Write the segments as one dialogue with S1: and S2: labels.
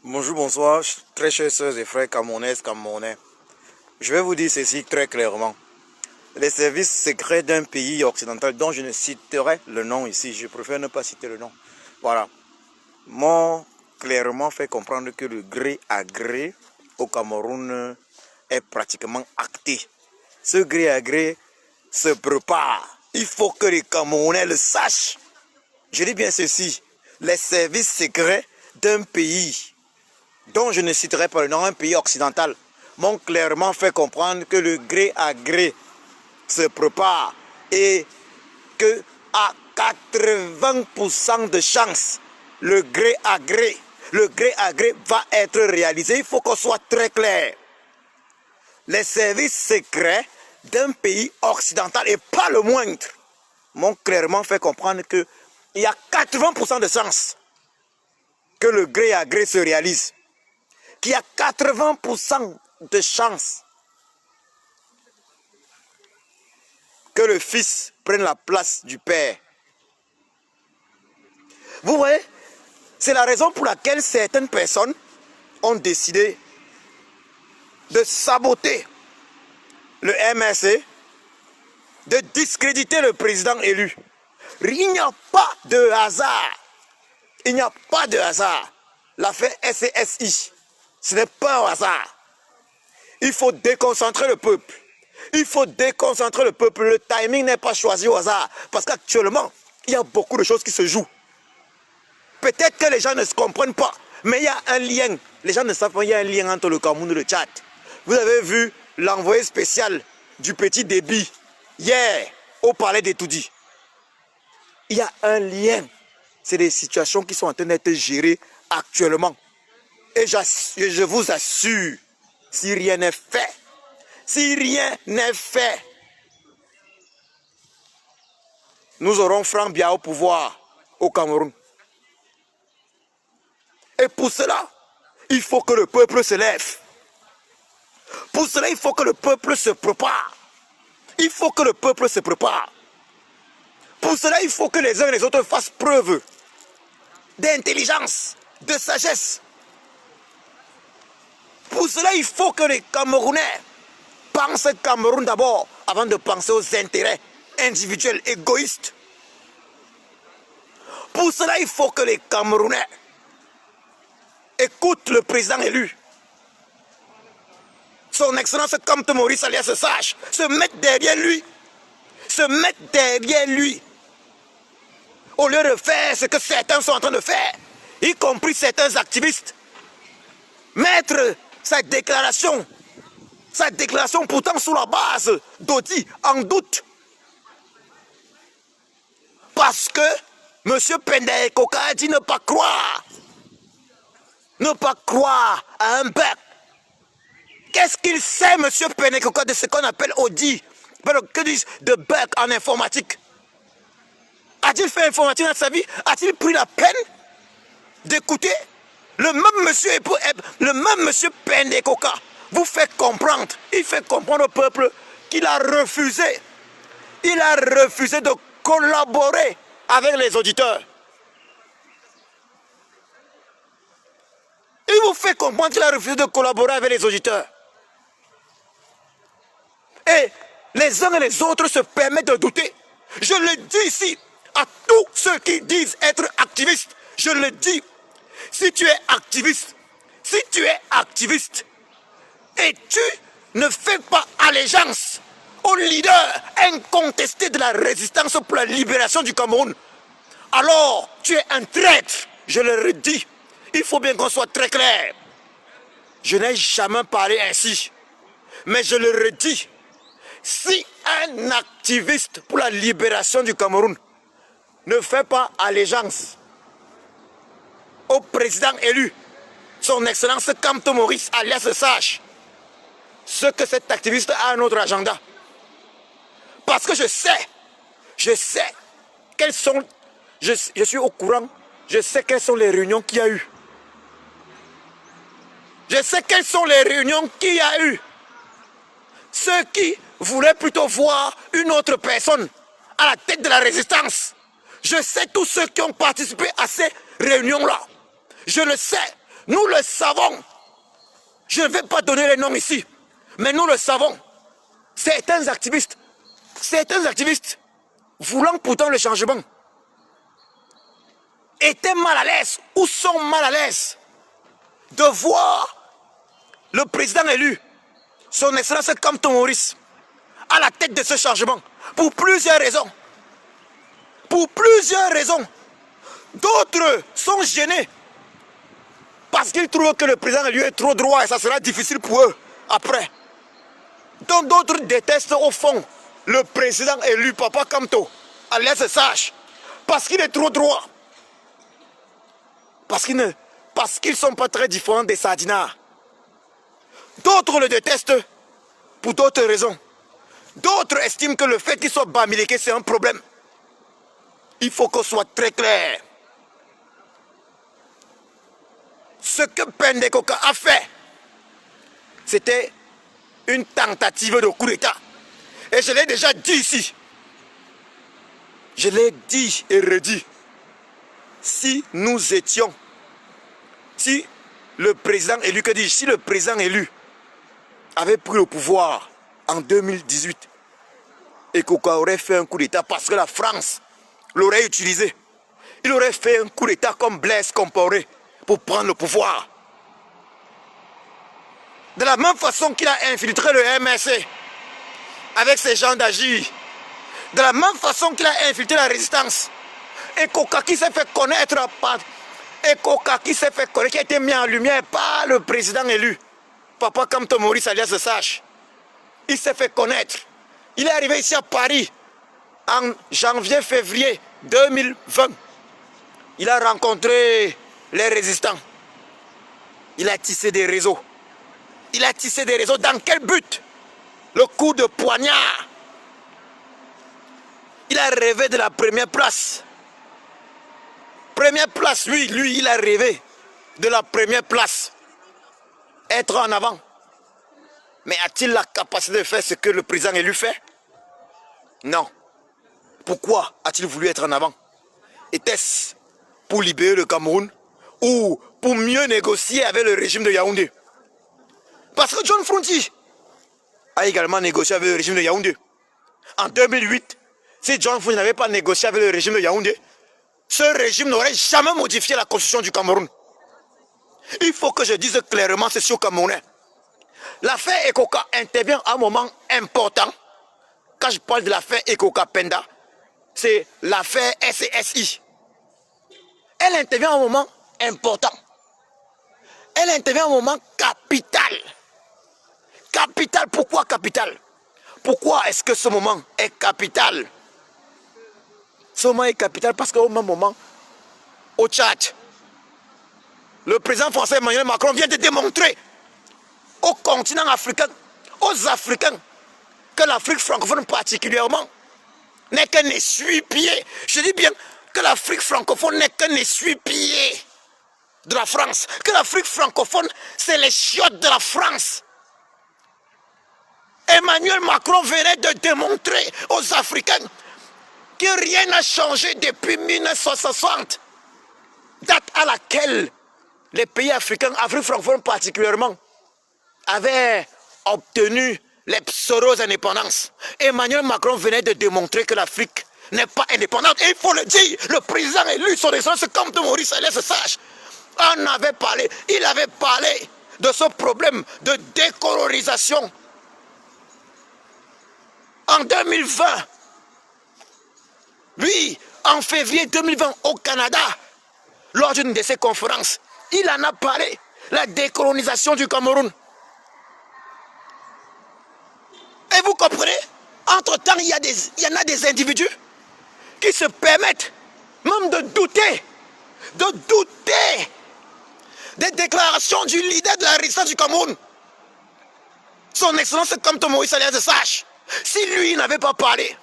S1: Bonjour, bonsoir, très chers sœurs et frères camerounaises, camerounais. Je vais vous dire ceci très clairement. Les services secrets d'un pays occidental dont je ne citerai le nom ici, je préfère ne pas citer le nom, voilà, m'ont clairement fait comprendre que le gré à gré au Cameroun est pratiquement acté. Ce gré à gré se prépare. Il faut que les Camerounais le sachent. Je dis bien ceci, les services secrets d'un pays dont je ne citerai pas le nom, un pays occidental, m'ont clairement fait comprendre que le gré à gré se prépare et que à 80% de chance, le gré à gré va être réalisé. Il faut qu'on soit très clair. Les services secrets d'un pays occidental, et pas le moindre, m'ont clairement fait comprendre qu'il y a 80% de chances que le gré à gré se réalise. Qu'il y a 80% de chances que le fils prenne la place du père. Vous voyez, c'est la raison pour laquelle certaines personnes ont décidé de saboter le MRC, de discréditer le président élu. Il n'y a pas de hasard. Il n'y a pas de hasard. L'affaire SCSI, ce n'est pas un hasard. Il faut déconcentrer le peuple. Il faut déconcentrer le peuple. Le timing n'est pas choisi au hasard. Parce qu'actuellement, il y a beaucoup de choses qui se jouent. Peut-être que les gens ne se comprennent pas. Mais il y a un lien. Les gens ne savent pas qu'il y a un lien entre le Cameroun et le Tchad. Vous avez vu l'envoyé spécial du petit débit hier au palais d'Etoudi. Il y a un lien. C'est des situations qui sont en train d'être gérées actuellement. Et je vous assure, si rien n'est fait, nous aurons Franck Biya au pouvoir au Cameroun. Et pour cela, il faut que le peuple se lève. Pour cela, il faut que le peuple se prépare. Il faut que le peuple se prépare. Pour cela, il faut que les uns et les autres fassent preuve d'intelligence, de sagesse. Pour cela, il faut que les Camerounais pensent Cameroun d'abord, avant de penser aux intérêts individuels, égoïstes. Pour cela, il faut que les Camerounais écoutent le président élu. Son Excellence Kamte Maurice alias Sage, se mettent derrière lui. Se mettent derrière lui. Au lieu de faire ce que certains sont en train de faire, y compris certains activistes. Mettre sa déclaration pourtant sous la base d'Odi en doute. Parce que M. Pende Koka a dit ne pas croire à un bug. Qu'est-ce qu'il sait, M. Pende Koka, de ce qu'on appelle Odi, que disent de bug en informatique? A-t-il fait informatique dans sa vie? A-t-il pris la peine d'écouter? Le même monsieur Pende Koka vous fait comprendre, il fait comprendre au peuple qu'il a refusé. Il a refusé de collaborer avec les auditeurs. Il vous fait comprendre qu'il a refusé de collaborer avec les auditeurs. Et les uns et les autres se permettent de douter. Je le dis ici à tous ceux qui disent être activistes. Je le dis. Si tu es activiste et tu ne fais pas allégeance au leader incontesté de la résistance pour la libération du Cameroun, alors tu es un traître. Je le redis. Il faut bien qu'on soit très clair. Je n'ai jamais parlé ainsi. Mais je le redis. Si un activiste pour la libération du Cameroun ne fait pas allégeance au président élu, son Excellence Kamte Maurice alias Sage, ce que cet activiste a un autre agenda. Parce que je sais quelles sont, je suis au courant, je sais quelles sont les réunions qu'il y a eu. Je sais quelles sont les réunions qu'il y a eu. Ceux qui voulaient plutôt voir une autre personne à la tête de la résistance. Je sais tous ceux qui ont participé à ces réunions-là. Je le sais. Nous le savons. Je ne vais pas donner les noms ici, mais nous le savons. Certains activistes voulant pourtant le changement, étaient mal à l'aise ou sont mal à l'aise de voir le président élu, son excellence Kamto Maurice, à la tête de ce changement, pour plusieurs raisons. Pour plusieurs raisons. D'autres sont gênés parce qu'ils trouvent que le président élu est trop droit et ça sera difficile pour eux après. Donc d'autres détestent au fond le président élu, Papa Kamto, alias Sage, parce qu'il est trop droit. Parce qu'ils ne sont pas très différents des sardinards. D'autres le détestent pour d'autres raisons. D'autres estiment que le fait qu'il soit bamileke, c'est un problème. Il faut qu'on soit très clair. Ce que Pendekoka a fait, c'était une tentative de coup d'État. Et je l'ai déjà dit ici. Je l'ai dit et redit. Si nous étions, si le président élu, si le président élu avait pris le pouvoir en 2018 et Koka aurait fait un coup d'État parce que la France l'aurait utilisé, il aurait fait un coup d'État comme Blaise Compaoré pour prendre le pouvoir. De la même façon qu'il a infiltré le MSC avec ses gens d'agir, de la même façon qu'il a infiltré la résistance, et Koka qui s'est fait connaître qui a été mis en lumière par le président élu, Papa Kamto Maurice alias Sage. Il s'est fait connaître. Il est arrivé ici à Paris en janvier-février 2020. Il a rencontré les résistants. Il a tissé des réseaux. Il a tissé des réseaux. Dans quel but? Le coup de poignard. Il a rêvé de la première place. Première place, lui, il a rêvé de la première place. Être en avant. Mais a-t-il la capacité de faire ce que le président élu fait? Non. Pourquoi a-t-il voulu être en avant? Était-ce pour libérer le Cameroun ou pour mieux négocier avec le régime de Yaoundé? Parce que John Fronti a également négocié avec le régime de Yaoundé. En 2008, si John Fronti n'avait pas négocié avec le régime de Yaoundé, ce régime n'aurait jamais modifié la constitution du Cameroun. Il faut que je dise clairement ceci aux Camerounais. L'affaire Ekoka intervient à un moment important. Quand je parle de l'affaire Ekoka Penda, c'est l'affaire SCSI. Elle intervient à un moment important. Elle intervient à un moment capital. Capital, pourquoi capital? Pourquoi est-ce que ce moment est capital? Ce moment est capital parce qu'au même moment, au Tchad, le président français Emmanuel Macron vient de démontrer au continent africain, aux Africains, que l'Afrique francophone particulièrement n'est qu'un essuie-pied. Je dis bien que l'Afrique francophone n'est qu'un essuie-pied de la France. Que l'Afrique francophone, c'est les chiottes de la France. Emmanuel Macron venait de démontrer aux Africains que rien n'a changé depuis 1960, date à laquelle les pays africains, Afrique francophone particulièrement, avaient obtenu les pseudo-indépendances. Emmanuel Macron venait de démontrer que l'Afrique n'est pas indépendante. Et il faut le dire, le président élu, son excellence Kamto Maurice alias Sage, en avait parlé. Il avait parlé de ce problème de décolonisation. En 2020, lui, en février 2020, au Canada, lors d'une de ses conférences, il en a parlé, la décolonisation du Cameroun. Et vous comprenez, entre-temps, il y en a des individus qui se permettent même de douter des déclarations du leader de la résistance du Cameroun, son excellence Kamto Maurice alias Sage. Si lui n'avait pas parlé,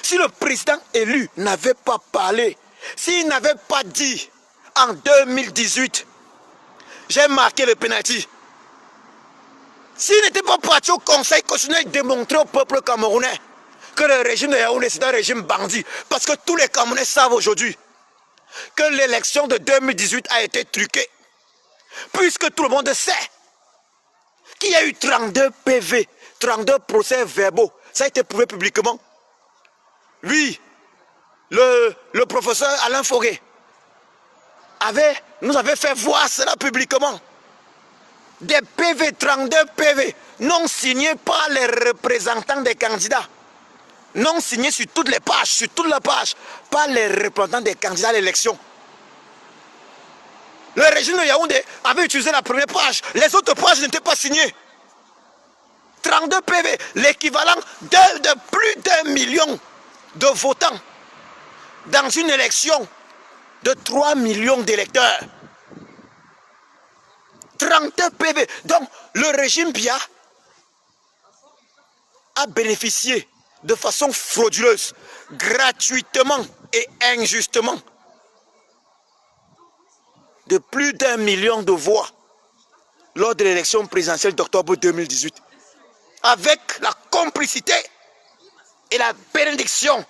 S1: si le président élu n'avait pas parlé, s'il n'avait pas dit en 2018, j'ai marqué le penalty, s'il n'était pas parti au Conseil constitutionnel démontrer au peuple camerounais que le régime de Yaoundé c'est un régime bandit, parce que tous les Camerounais savent aujourd'hui que l'élection de 2018 a été truquée. Puisque tout le monde sait qu'il y a eu 32 PV, 32 procès verbaux. Ça a été prouvé publiquement. Oui, le professeur Alain Fauré nous avait fait voir cela publiquement. Des PV, 32 PV, non signés par les représentants des candidats. Non signés sur toutes les pages, sur toute la page, par les représentants des candidats à l'élection. Le régime de Yaoundé avait utilisé la première page, les autres pages n'étaient pas signées. 32 PV, l'équivalent de plus d'1 million de votants dans une élection de 3 millions d'électeurs. 32 PV. Donc, le régime Biya a bénéficié de façon frauduleuse, gratuitement et injustement de plus d'1 million de voix lors de l'élection présidentielle d'octobre 2018. Avec la complicité et la bénédiction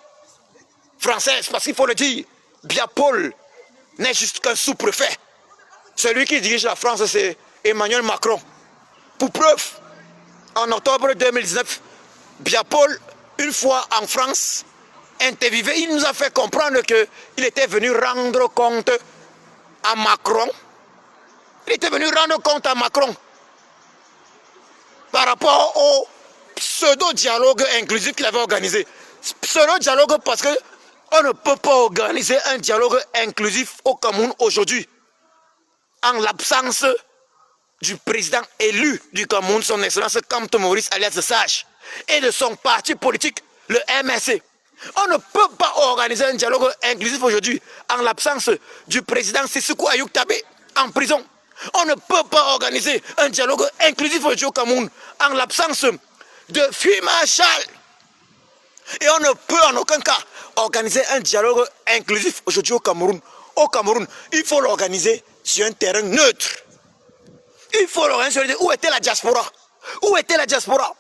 S1: française, parce qu'il faut le dire, Biya Paul n'est juste qu'un sous-préfet. Celui qui dirige la France, c'est Emmanuel Macron. Pour preuve, en octobre 2019, Biya Paul, une fois en France, interviewé, il nous a fait comprendre qu'il était venu rendre compte à Macron. Il était venu rendre compte à Macron par rapport au pseudo-dialogue inclusif qu'il avait organisé. Pseudo-dialogue parce qu'on ne peut pas organiser un dialogue inclusif au Cameroun aujourd'hui en l'absence du président élu du Cameroun, son excellence Kamto Maurice alias Sage, et de son parti politique, le MSC. On ne peut pas organiser un dialogue inclusif aujourd'hui en l'absence du président Sissoko Ayuk Tabé en prison. On ne peut pas organiser un dialogue inclusif aujourd'hui au Cameroun en l'absence de Fuma Charles. Et on ne peut en aucun cas organiser un dialogue inclusif aujourd'hui au Cameroun. Au Cameroun, il faut l'organiser sur un terrain neutre. Il faut l'organiser. Où était la diaspora? Où était la diaspora?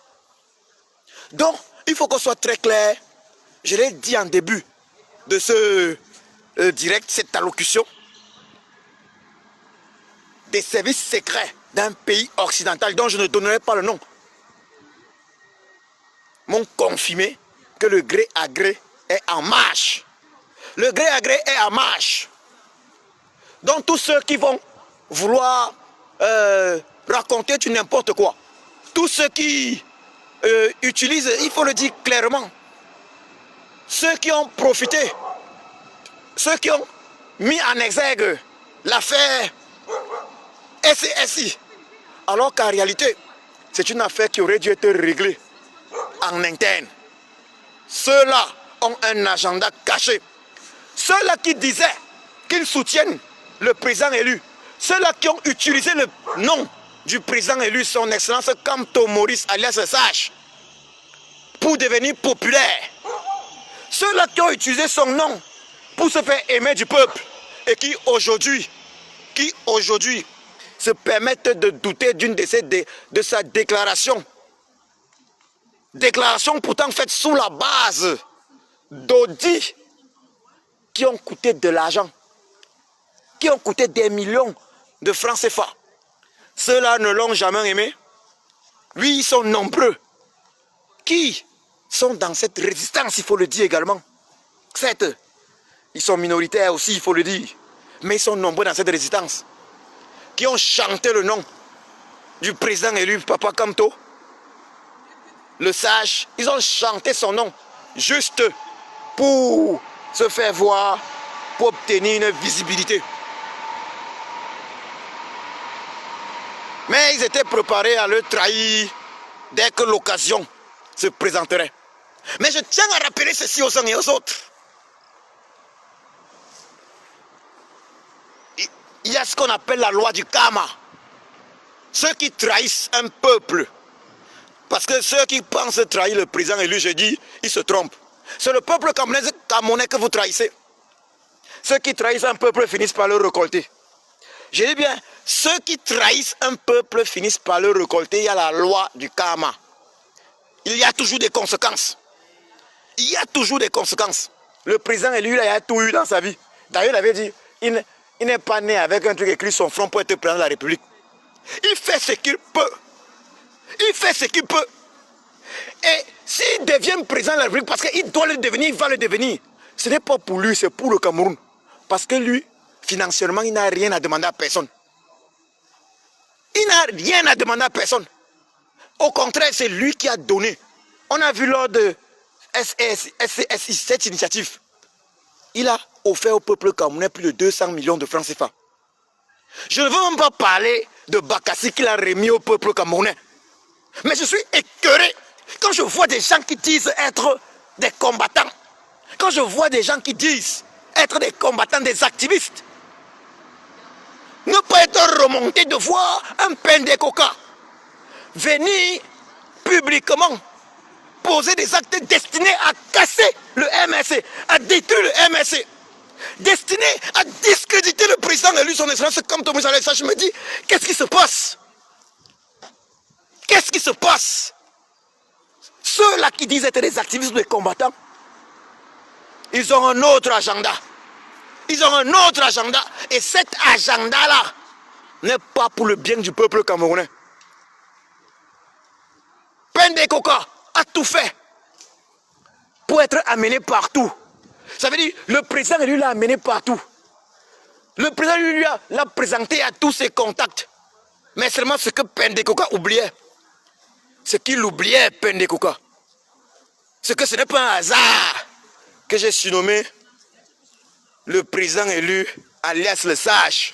S1: Donc, il faut qu'on soit très clair. Je l'ai dit en début de ce direct, cette allocution. Des services secrets d'un pays occidental dont je ne donnerai pas le nom m'ont confirmé que le gré à gré est en marche. Le gré à gré est en marche. Donc tous ceux qui vont vouloir raconter du n'importe quoi, tous ceux qui utilisent, il faut le dire clairement, ceux qui ont profité, ceux qui ont mis en exergue l'affaire SCSI, alors qu'en réalité, c'est une affaire qui aurait dû être réglée en interne. Ceux-là ont un agenda caché. Ceux-là qui disaient qu'ils soutiennent le président élu, ceux-là qui ont utilisé le nom du président élu, son excellence Kamto Maurice alias Sage, pour devenir populaire, ceux-là qui ont utilisé son nom pour se faire aimer du peuple et qui aujourd'hui se permettent de douter d'une de sa déclaration. Déclaration pourtant faite sous la base d'audits qui ont coûté de l'argent, qui ont coûté des millions de francs CFA. Ceux-là ne l'ont jamais aimé. Oui, ils sont nombreux qui sont dans cette résistance, il faut le dire également. Certes, ils sont minoritaires aussi, il faut le dire, mais ils sont nombreux dans cette résistance, qui ont chanté le nom du président élu, Papa Kamto, le sage. Ils ont chanté son nom juste pour se faire voir, pour obtenir une visibilité. Mais ils étaient préparés à le trahir dès que l'occasion se présenterait. Mais je tiens à rappeler ceci aux uns et aux autres. Il y a ce qu'on appelle la loi du karma. Ceux qui trahissent un peuple, parce que ceux qui pensent trahir le président élu, je dis, ils se trompent. C'est le peuple camerounais que vous trahissez. Ceux qui trahissent un peuple finissent par le récolter. Je dis bien, ceux qui trahissent un peuple finissent par le récolter. Il y a la loi du karma. Il y a toujours des conséquences. Il y a toujours des conséquences. Le président élu, il a tout eu dans sa vie. D'ailleurs, il avait dit, il Il n'est pas né avec un truc écrit son front pour être président de la République. Il fait ce qu'il peut. Il fait ce qu'il peut. Et s'il devient président de la République, parce qu'il doit le devenir, il va le devenir. Ce n'est pas pour lui, c'est pour le Cameroun. Parce que lui, financièrement, il n'a rien à demander à personne. Il n'a rien à demander à personne. Au contraire, c'est lui qui a donné. On a vu lors de SCSI, cette initiative. Il a offert au peuple camerounais plus de 200 millions de francs CFA. Je ne veux même pas parler de Bakassi qu'il a remis au peuple camerounais. Mais je suis écœuré quand je vois des gens qui disent être des combattants. Quand je vois des gens qui disent être des combattants, des activistes. Ne pas être remonté de voir un Pendekoka venir publiquement poser des actes destinés à casser le MSC, à détruire le MSC, destinés à discréditer le président élu, son excellence, comme Thomas Alessa. Je me dis, qu'est-ce qui se passe? Qu'est-ce qui se passe? Ceux-là qui disent être des activistes, des combattants, ils ont un autre agenda. Ils ont un autre agenda. Et cet agenda-là n'est pas pour le bien du peuple camerounais. Pendekoka a tout fait pour être amené partout. Ça veut dire, le président lui l'a amené partout. Le président lui l'a présenté à tous ses contacts. Mais seulement ce que Pendekoka oubliait. Ce qu'il oubliait, Pendekoka. C'est que ce n'est pas un hasard que j'ai surnommé le président élu alias le sage.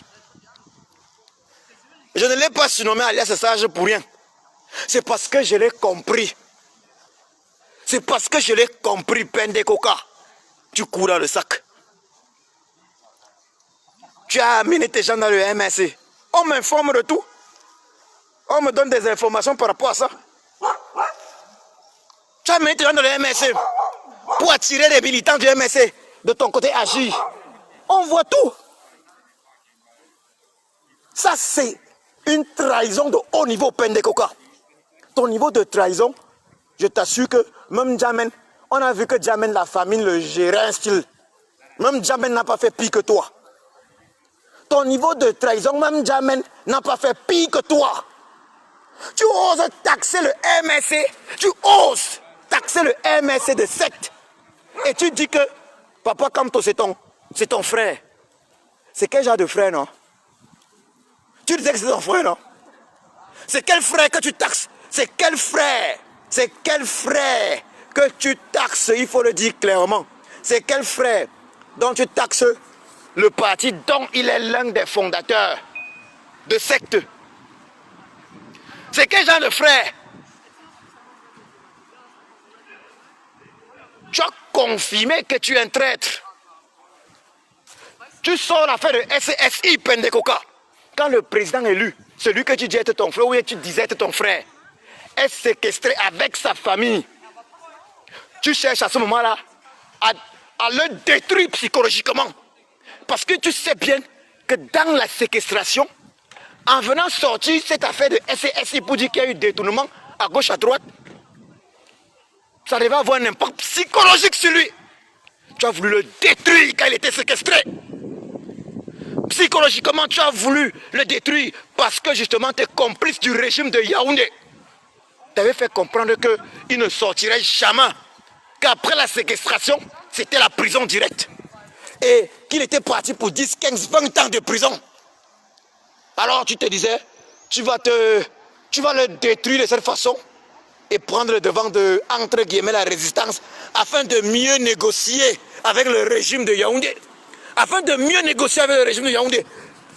S1: Je ne l'ai pas surnommé alias le sage pour rien. C'est parce que je l'ai compris. C'est parce que je l'ai compris, Pendekoka. Tu cours dans le sac. Tu as amené tes gens dans le MSC. On m'informe de tout. On me donne des informations par rapport à ça. Tu as amené tes gens dans le MSC pour attirer les militants du MSC de ton côté agir. On voit tout. Ça, c'est une trahison de haut niveau, Pendekoka. Ton niveau de trahison, je t'assure que même Djamen, on a vu que Djamen, la famine, le gérait un style. Même Djamen n'a pas fait pire que toi. Ton niveau de trahison, même Djamen n'a pas fait pire que toi. Tu oses taxer le MSC, tu oses taxer le MSC de secte. Et tu dis que Papa Kamto, c'est ton frère. C'est quel genre de frère, non? Tu disais que c'est ton frère, non? C'est quel frère que tu taxes? C'est quel frère? C'est quel frère que tu taxes? Il faut le dire clairement. C'est quel frère dont tu taxes le parti dont il est l'un des fondateurs de secte? C'est quel genre de frère? Tu as confirmé que tu es un traître. Tu sors l'affaire de SCSI, Pendekoka. Quand le président élu, celui que tu dis être ton frère, ou tu disais être ton frère, est séquestré avec sa famille, tu cherches à ce moment-là à le détruire psychologiquement. Parce que tu sais bien que dans la séquestration, en venant sortir cette affaire de SCSI pour dire qu'il y a eu détournement à gauche, à droite, ça devait avoir un impact psychologique sur lui. Tu as voulu le détruire quand il était séquestré. Psychologiquement, tu as voulu le détruire parce que justement tu es complice du régime de Yaoundé. Tu avais fait comprendre qu'il ne sortirait jamais, qu'après la séquestration, c'était la prison directe. Et qu'il était parti pour 10, 15, 20 ans de prison. Alors tu te disais, tu vas le détruire de cette façon et prendre le devant de, entre guillemets, la résistance afin de mieux négocier avec le régime de Yaoundé. Afin de mieux négocier avec le régime de Yaoundé.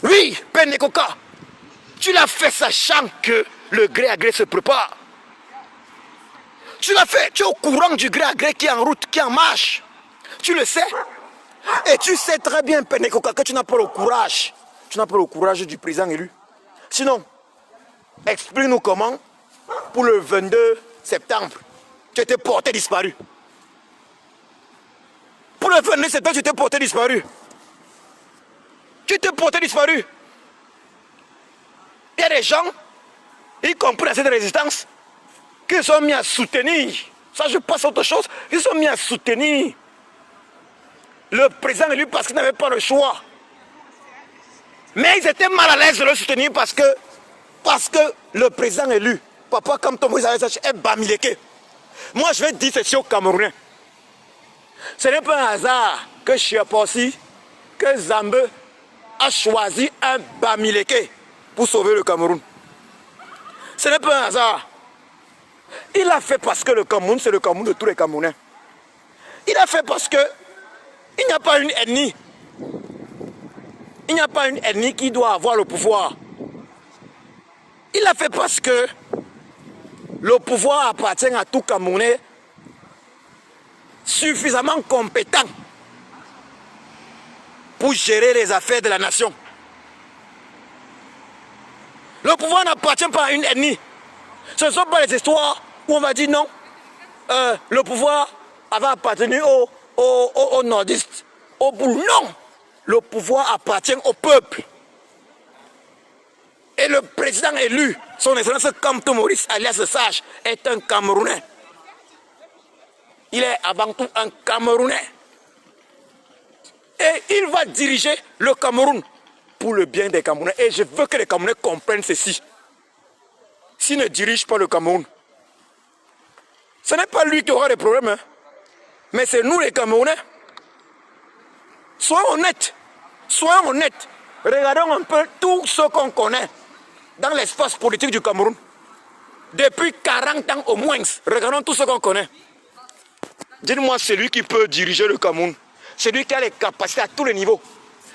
S1: Oui, Pendekoka, tu l'as fait sachant que le gré à gré se prépare. Tu l'as fait, tu es au courant du gré à gré qui est en route, qui est en marche. Tu le sais. Et tu sais très bien, Pendekoka, que tu n'as pas le courage. Tu n'as pas le courage du président élu. Sinon, explique-nous comment, pour le 22 septembre, tu étais porté disparu. Pour le 22 septembre, tu étais porté disparu. Tu étais porté disparu. Il y a des gens, y compris dans cette résistance, qui sont mis à soutenir. Ça, je passe à autre chose. Ils sont mis à soutenir le président élu parce qu'il n'avait pas le choix. Mais ils étaient mal à l'aise de le soutenir parce que le président élu, Papa Kamto Moïse est Bamileke. Moi, je vais dire ceci aux Camerounais. Ce n'est pas un hasard que Chiapossi, que Zambé a choisi un Bamileke pour sauver le Cameroun. Ce n'est pas un hasard. Il l'a fait parce que le Cameroun, c'est le Cameroun de tous les Camerounais. Il a fait parce que il n'y a pas une ethnie. Il n'y a pas une ethnie qui doit avoir le pouvoir. Il l'a fait parce que le pouvoir appartient à tout Camerounais suffisamment compétent pour gérer les affaires de la nation. Le pouvoir n'appartient pas à une ethnie. Ce ne sont pas les histoires où on va dire non, le pouvoir avait appartenu aux nordistes, aux boules. Non, le pouvoir appartient au peuple. Et le président élu, son excellence Kamto Maurice, alias Sage, est un Camerounais. Il est avant tout un Camerounais. Et il va diriger le Cameroun pour le bien des Camerounais. Et je veux que les Camerounais comprennent ceci. S'il ne dirige pas le Cameroun, ce n'est pas lui qui aura des problèmes, hein, mais c'est nous les Camerounais. Soyons honnêtes. Soyons honnêtes. Regardons un peu tout ce qu'on connaît dans l'espace politique du Cameroun. Depuis 40 ans au moins, regardons tout ce qu'on connaît. Dites-moi celui qui peut diriger le Cameroun. Celui qui a les capacités à tous les niveaux.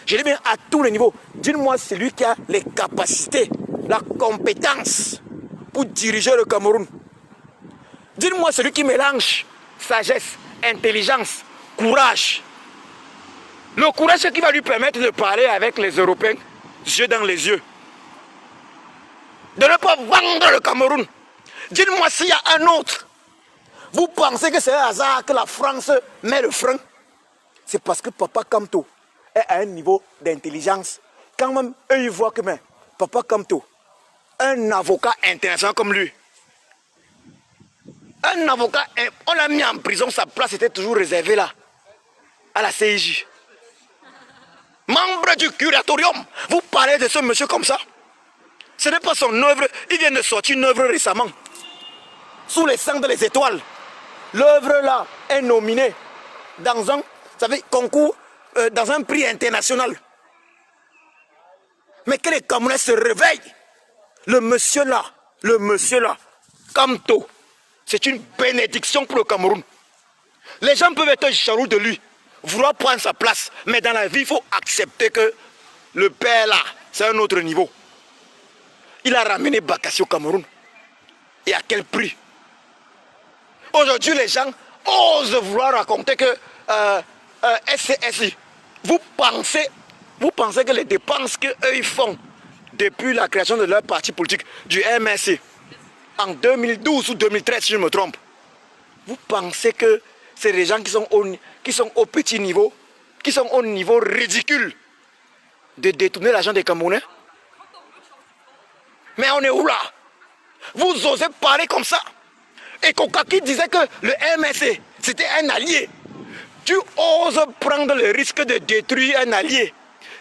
S1: Je dis bien à tous les niveaux. Dites-moi celui qui a les capacités, la compétence pour diriger le Cameroun. Dites-moi celui qui mélange sagesse, intelligence, courage. Le courage, c'est qui va lui permettre de parler avec les Européens, yeux dans les yeux. De ne pas vendre le Cameroun. Dites-moi s'il y a un autre. Vous pensez que c'est un hasard que la France met le frein? C'est parce que Papa Kamto est à un niveau d'intelligence. Quand même, eux, ils voient que mais, Papa Kamto, un avocat international comme lui, un avocat, on l'a mis en prison, sa place était toujours réservée là, à la CIJ. Membre du curatorium, vous parlez de ce monsieur comme ça? Ce n'est pas son œuvre, il vient de sortir une œuvre récemment. Sous les cendres des étoiles. L'œuvre là est nominée dans un concours, dans un prix international. Mais que les Camerounais se réveillent. Le monsieur là, Kamto, c'est une bénédiction pour le Cameroun. Les gens peuvent être jaloux de lui, vouloir prendre sa place. Mais dans la vie, il faut accepter que le père là, c'est un autre niveau. Il a ramené Bakassi au Cameroun. Et à quel prix? Aujourd'hui, les gens osent vouloir raconter que SCSI, vous pensez que les dépenses qu'eux ils font depuis la création de leur parti politique, du MSC, en 2012 ou 2013, si je me trompe, vous pensez que c'est des gens qui sont au petit niveau, qui sont au niveau ridicule de détourner l'argent des Camerounais? Mais on est où là? Vous osez parler comme ça? Et Kokaki disait que le MSC, c'était un allié. Tu oses prendre le risque de détruire un allié,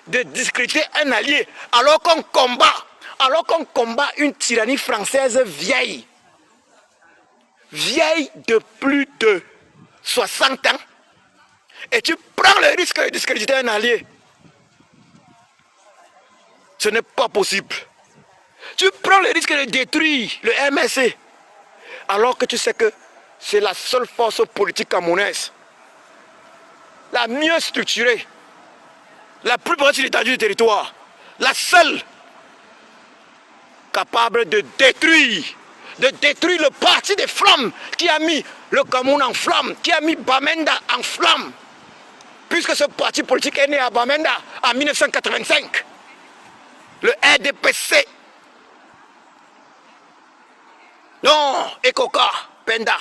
S1: de discréditer un allié, alors qu'on combat une tyrannie française vieille. Vieille de plus de 60 ans. Et tu prends le risque de discréditer un allié. Ce n'est pas possible. Tu prends le risque de détruire le MSC, alors que tu sais que c'est la seule force politique camerounaise, la mieux structurée, la plus proche de l'étendue du territoire, la seule capable de détruire le parti des flammes qui a mis le Cameroun en flamme, qui a mis Bamenda en flamme, puisque ce parti politique est né à Bamenda en 1985, le RDPC. Non, Ekoka, Penda,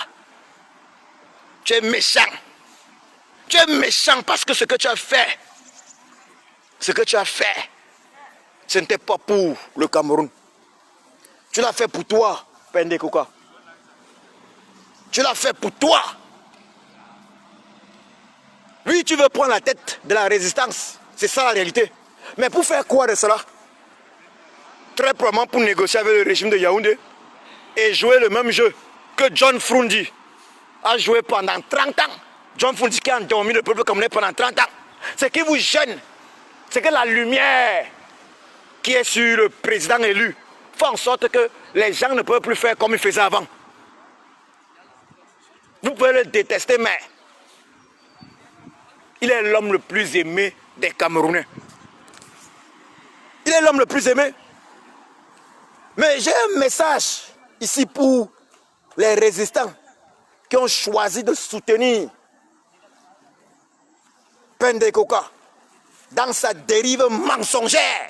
S1: tu es méchant. Tu es méchant parce que ce que tu as fait, ce n'était pas pour le Cameroun. Tu l'as fait pour toi, Penda Ekoka. Tu l'as fait pour toi. Oui, tu veux prendre la tête de la résistance. C'est ça la réalité. Mais pour faire quoi de cela? Très probablement pour négocier avec le régime de Yaoundé et jouer le même jeu que John Frundi a joué pendant 30 ans. John Frundi qui a endormi le peuple camerounais pendant 30 ans. Ce qui vous gêne, c'est que la lumière qui est sur le président élu fait en sorte que les gens ne peuvent plus faire comme ils faisaient avant. Vous pouvez le détester, mais il est l'homme le plus aimé des Camerounais. Il est l'homme le plus aimé. Mais j'ai un message ici pour les résistants qui ont choisi de soutenir Pendekoka dans sa dérive mensongère.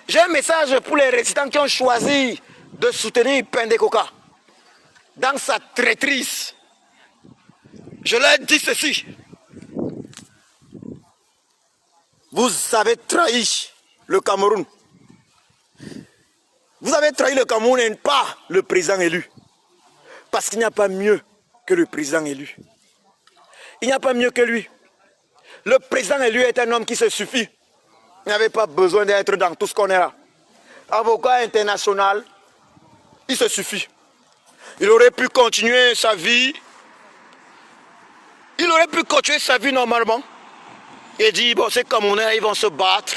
S1: J'ai un message pour les résistants qui ont choisi de soutenir Pendekoka dans sa traîtrise. Je leur dis ceci. Vous avez trahi le Cameroun. Vous avez trahi le Cameroun et pas le président élu. Parce qu'il n'y a pas mieux que le président élu. Il n'y a pas mieux que lui. Le président élu est un homme qui se suffit. Il n'avait pas besoin d'être dans tout ce qu'on est là. Avocat international, il se suffit. Il aurait pu continuer sa vie. Il aurait pu continuer sa vie normalement. Et dire, bon, c'est comme on est, ils vont se battre.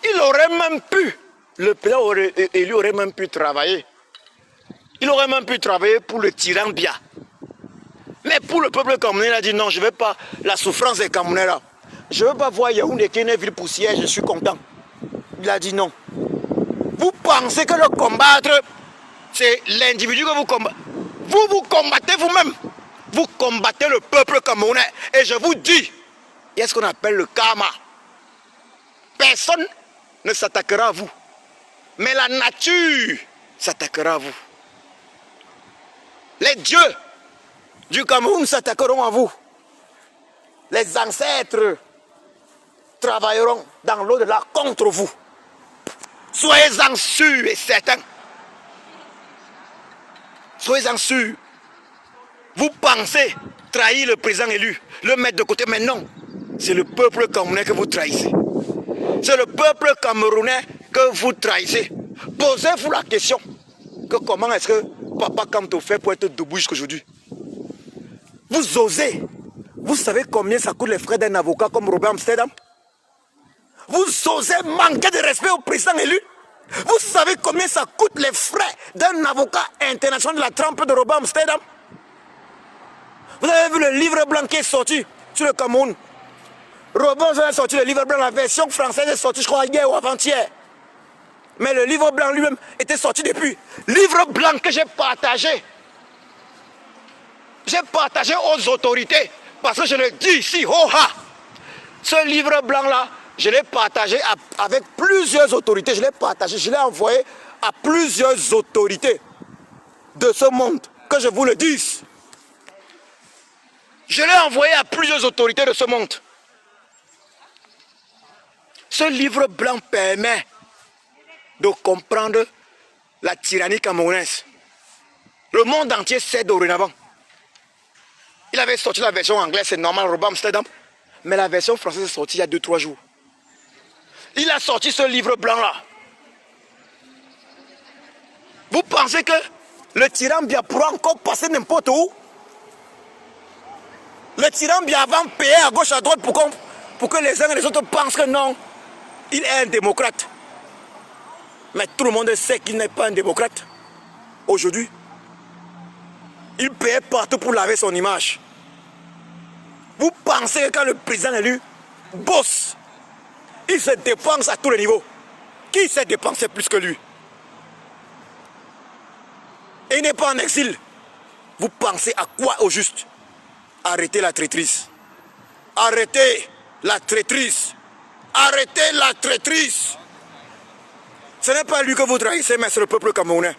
S1: Il aurait même pu, le président élu aurait même pu travailler. Il aurait même pu travailler pour le tyran Bia. Mais pour le peuple camerounais, il a dit non, je ne veux pas la souffrance des Camerounais là. Je ne veux pas voir Yaoundé qui est une ville poussière, je suis content. Il a dit non. Vous pensez que le combattre, c'est l'individu que vous combattez. Vous vous combattez vous-même. Vous combattez le peuple camerounais. Et je vous dis, il y a ce qu'on appelle le karma. Personne ne s'attaquera à vous. Mais la nature s'attaquera à vous. Les dieux du Cameroun s'attaqueront à vous. Les ancêtres travailleront dans l'au-delà contre vous. Soyez-en sûrs et certains. Soyez-en sûrs. Vous pensez trahir le président élu, le mettre de côté, mais non. C'est le peuple camerounais que vous trahissez. C'est le peuple camerounais que vous trahissez. Posez-vous la question que comment est-ce que Papa Kamto fait pour être debout jusqu'aujourd'hui. Vous osez. Vous savez combien ça coûte les frais d'un avocat comme Robert Amsterdam? Vous osez manquer de respect au président élu? Vous savez combien ça coûte les frais d'un avocat international de la trempe de Robert Amsterdam? Vous avez vu le livre blanc qui est sorti sur le Cameroun? Robert a sorti le livre blanc, la version française est sortie, je crois, hier ou avant-hier. Mais le livre blanc lui-même était sorti depuis. Livre blanc que j'ai partagé. J'ai partagé aux autorités. Parce que je le dis ici, oh ha! Ce livre blanc-là, je l'ai partagé avec plusieurs autorités. Je l'ai partagé, je l'ai envoyé à plusieurs autorités de ce monde. Que je vous le dise. Je l'ai envoyé à plusieurs autorités de ce monde. Ce livre blanc permet de comprendre la tyrannie camerounaise. Le monde entier sait dorénavant. Il avait sorti la version anglaise, c'est normal, Robert Amsterdam. Mais la version française est sortie il y a 2-3 jours. Il a sorti ce livre blanc-là. Vous pensez que le tyran Bia pourra encore passer n'importe où? Le tyran Bia avant payer à gauche, à droite pour que les uns et les autres pensent que non, il est un démocrate. Mais tout le monde sait qu'il n'est pas un démocrate. Aujourd'hui, il payait partout pour laver son image. Vous pensez que quand le président élu bosse, il se dépense à tous les niveaux. Qui s'est dépensé plus que lui? Et il n'est pas en exil. Vous pensez à quoi au juste? Arrêtez la traîtrise. Arrêtez la traîtrise. Arrêtez la traîtrise. Ce n'est pas lui que vous trahissez, mais c'est le peuple camerounais.